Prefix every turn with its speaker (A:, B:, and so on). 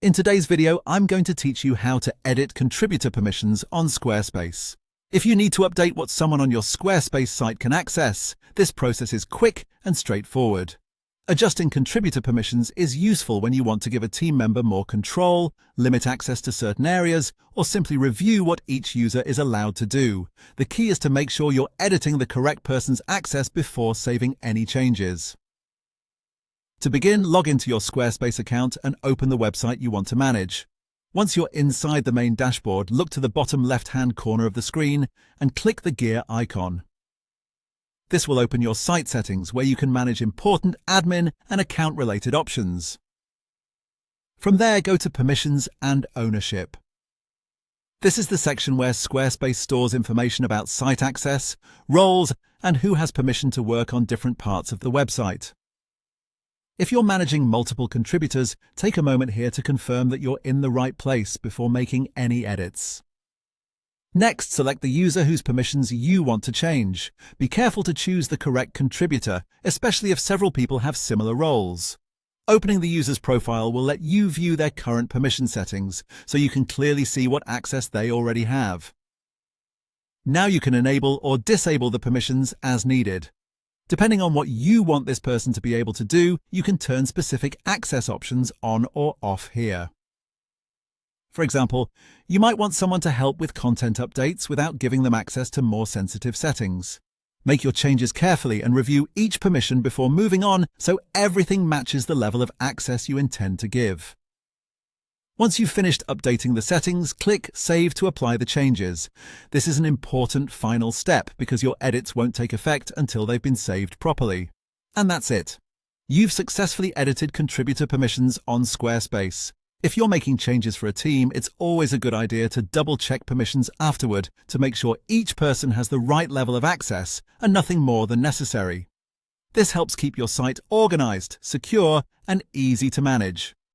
A: In today's video, I'm going to teach you how to edit contributor permissions on Squarespace. If you need to update what someone on your Squarespace site can access, this process is quick and straightforward. Adjusting contributor permissions is useful when you want to give a team member more control, limit access to certain areas, or simply review what each user is allowed to do. The key is to make sure you're editing the correct person's access before saving any changes. To begin, log into your Squarespace account and open the website you want to manage. Once you're inside the main dashboard, look to the bottom left-hand corner of the screen and click the gear icon. This will open your site settings where you can manage important admin and account-related options. From there, go to Permissions and Ownership. This is the section where Squarespace stores information about site access, roles, and who has permission to work on different parts of the website. If you're managing multiple contributors, take a moment here to confirm that you're in the right place before making any edits. Next, select the user whose permissions you want to change. Be careful to choose the correct contributor, especially if several people have similar roles. Opening the user's profile will let you view their current permission settings, so you can clearly see what access they already have. Now you can enable or disable the permissions as needed. Depending on what you want this person to be able to do, you can turn specific access options on or off here. For example, you might want someone to help with content updates without giving them access to more sensitive settings. Make your changes carefully and review each permission before moving on so everything matches the level of access you intend to give. Once you've finished updating the settings, click Save to apply the changes. This is an important final step because your edits won't take effect until they've been saved properly. And that's it. You've successfully edited contributor permissions on Squarespace. If you're making changes for a team, it's always a good idea to double-check permissions afterward to make sure each person has the right level of access and nothing more than necessary. This helps keep your site organized, secure, and easy to manage.